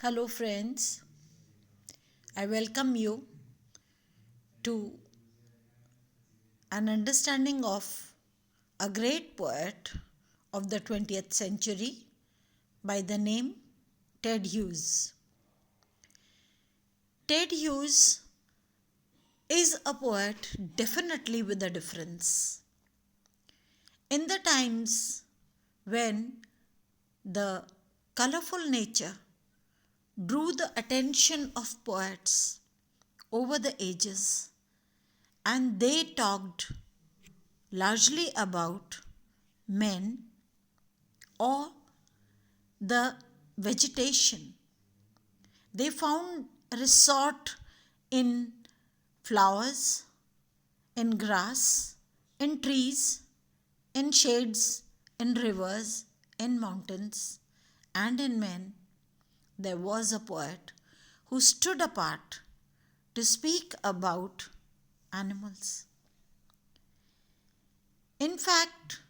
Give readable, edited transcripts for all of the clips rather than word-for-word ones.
Hello, friends. I welcome you to an understanding of a great poet of the 20th century by the name Ted Hughes. Ted Hughes is a poet definitely with a difference. In the times when the colorful nature drew the attention of poets over the ages, and they talked largely about men or the vegetation. They found resort in flowers, in grass, in trees, in shades, in rivers, in mountains, and in men. There was a poet who stood apart to speak about animals. In fact,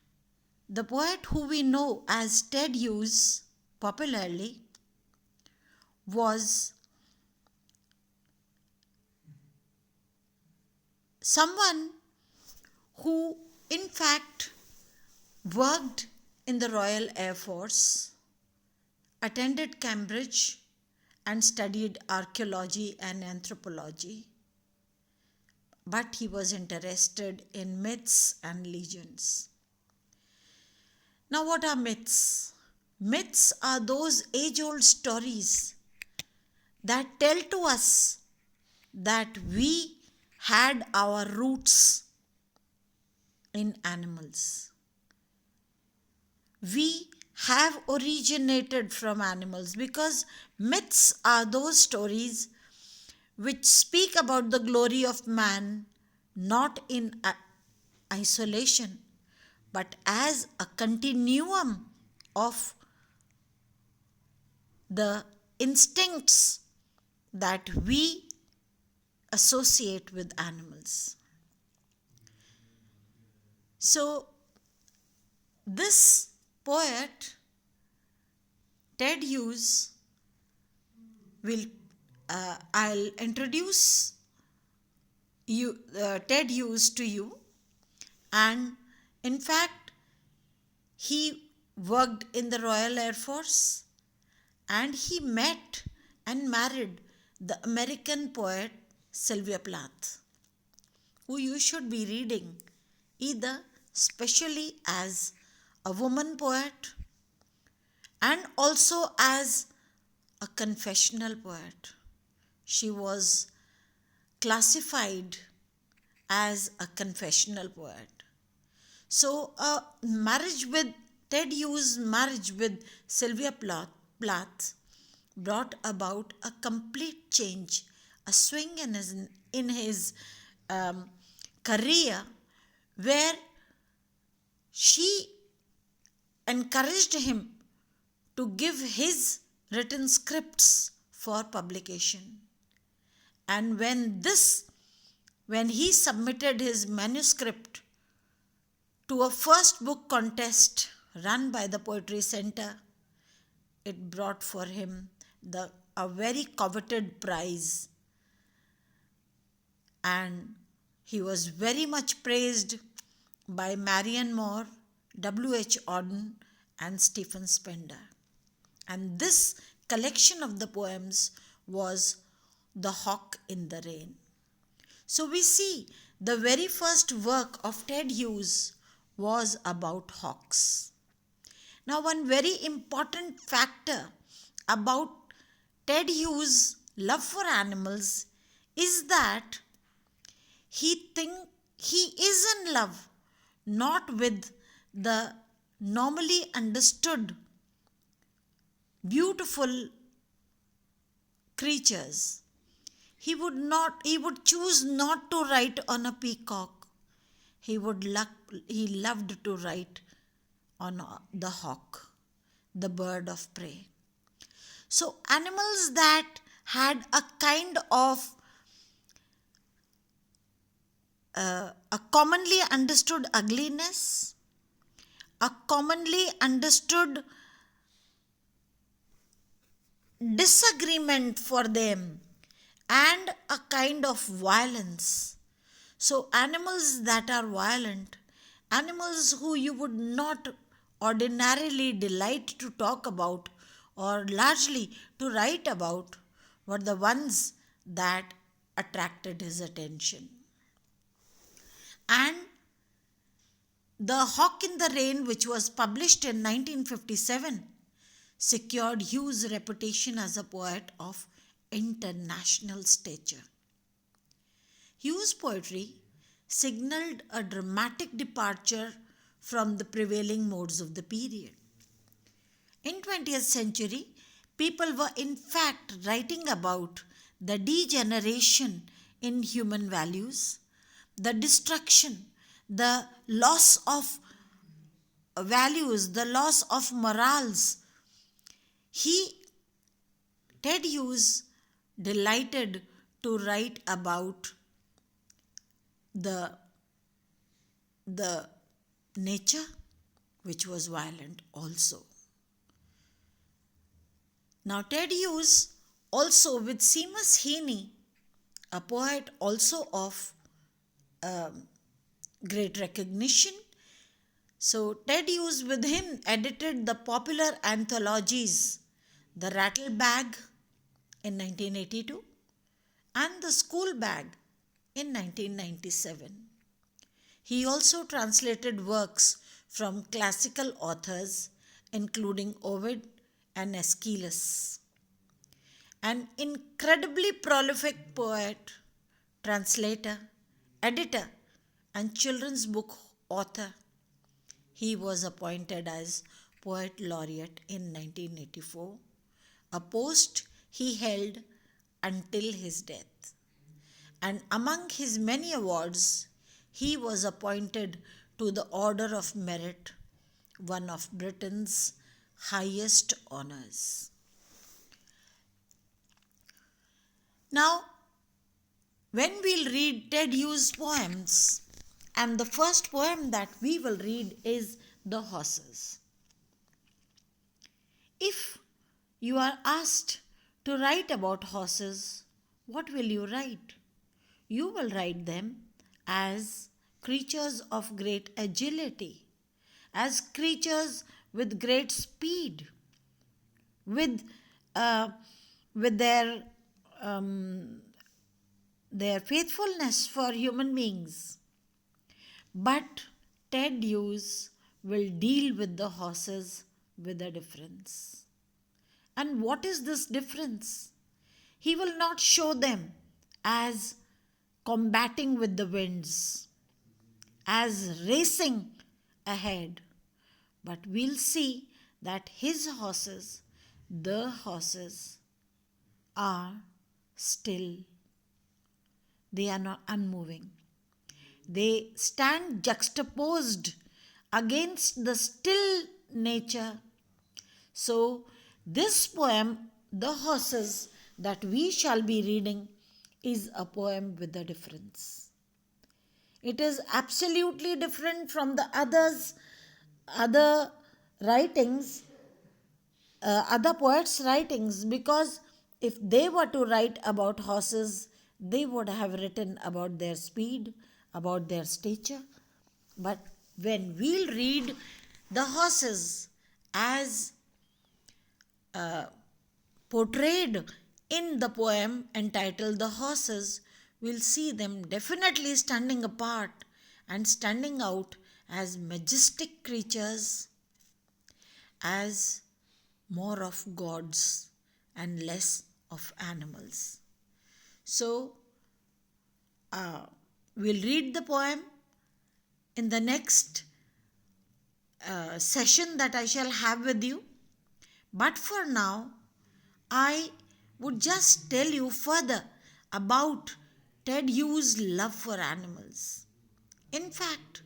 the poet who we know as Ted Hughes popularly was someone who, in fact, worked in the Royal Air Force, attended Cambridge, and studied archaeology and anthropology. But he was interested in myths and legends. Now, what are myths? Myths are those age old stories that tell to us that we had our roots in animals. We have originated from animals because myths are those stories which speak about the glory of man not in isolation but as a continuum of the instincts that we associate with animals. So, this poet, Ted Hughes, will I'll introduce Ted Hughes to you, and in fact, he worked in the Royal Air Force, and he met and married the American poet Sylvia Plath, who you should be reading either specially as a woman poet and also as a confessional poet. She was classified as a confessional poet. So, a marriage with Ted Hughes' marriage with Sylvia Plath brought about a complete change, a swing in his um, career, where she encouraged him to give his written scripts for publication. And when he submitted his manuscript to a first book contest run by the Poetry Center, it brought for him a very coveted prize, and he was very much praised by Marion Moore, W.H. Auden, and Stephen Spender. And this collection of the poems was The Hawk in the Rain. So we see the very first work of Ted Hughes was about hawks. Now, one very important factor about Ted Hughes' love for animals is that he is in love not with the normally understood beautiful creatures. He would choose not to write on a peacock. He loved to write on the hawk, the bird of prey. So animals that had a kind of a commonly understood ugliness, a commonly understood disagreement for them and a kind of violence. So, animals that are violent, animals who you would not ordinarily delight to talk about or largely to write about, were the ones that attracted his attention. And The Hawk in the Rain, which was published in 1957, secured Hugh's reputation as a poet of international stature. Hugh's poetry signaled a dramatic departure from the prevailing modes of the period. In 20th century, people were in fact writing about the degeneration in human values, the destruction, the loss of values, the loss of morals. He, Ted Hughes, delighted to write about the, the nature which was violent also. Now, Ted Hughes also with Seamus Heaney, a poet also of great recognition. So, Ted Hughes with him edited the popular anthologies The Rattle Bag in 1982 and The School Bag in 1997. He also translated works from classical authors including Ovid and Aeschylus. An incredibly prolific poet, translator, editor, and children's book author, he was appointed as Poet Laureate in 1984, a post he held until his death. And among his many awards, he was appointed to the Order of Merit, one of Britain's highest honors. Now, when we'll read Ted Hughes' poems, and the first poem that we will read is The Horses. If you are asked to write about horses, what will you write? You will write them as creatures of great agility, as creatures with great speed, with uh, with their faithfulness for human beings. But Ted Hughes will deal with the horses with a difference. And what is this difference? He will not show them as combating with the winds, as racing ahead, but we'll see that his horses, the horses, are still. They are not unmoving. They stand juxtaposed against the still nature. So, this poem, The Horses, that we shall be reading, is a poem with a difference. It is absolutely different from the other writings, other poets' writings, because if they were to write about horses, they would have written about their speed, about their stature. But when we'll read the horses as portrayed in the poem entitled The Horses, we'll see them definitely standing apart and standing out as majestic creatures, as more of gods and less of animals. So, we'll read the poem in the next session that I shall have with you. But for now, I would just tell you further about Ted Hughes' love for animals. In fact,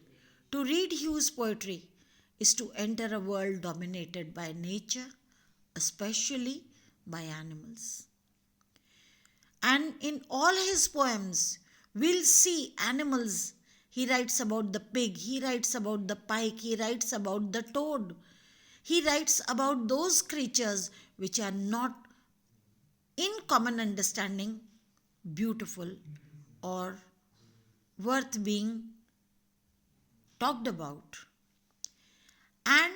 to read Hughes' poetry is to enter a world dominated by nature, especially by animals. And in all his poems, we'll see animals. He writes about the pig, he writes about the pike, he writes about the toad. He writes about those creatures which are not in common understanding beautiful or worth being talked about. And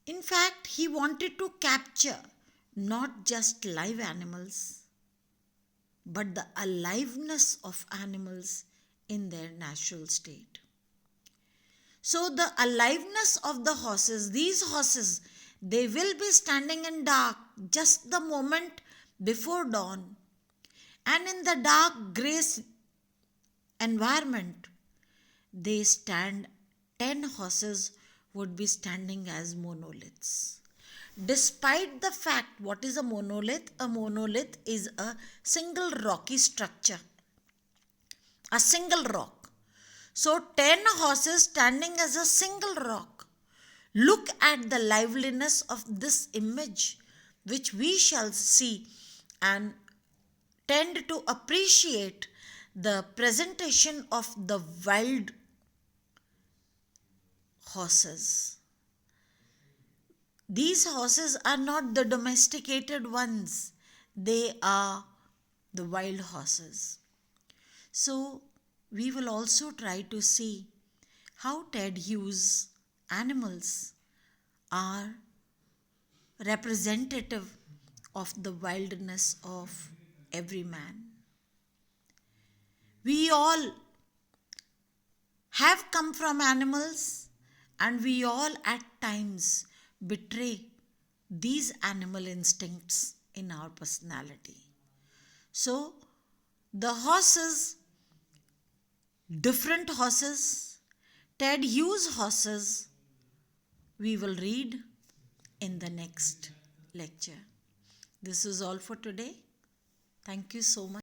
in fact, he wanted to capture not just live animals, but the aliveness of animals in their natural state. So, the aliveness of the horses, these horses, they will be standing in dark just the moment before dawn. And in the dark, grey environment, they stand, 10 horses would be standing as monoliths. Despite the fact, what is a monolith? A monolith is a single rocky structure, a single rock. So 10 horses standing as a single rock. Look at the liveliness of this image, which we shall see and tend to appreciate the presentation of the wild horses. These horses are not the domesticated ones, they are the wild horses. So, we will also try to see how Ted Hughes' animals are representative of the wildness of every man. We all have come from animals, and we all at times betray these animal instincts in our personality. So, the horses, different horses, Ted Hughes horses, we will read in the next lecture. This is all for today. Thank you so much.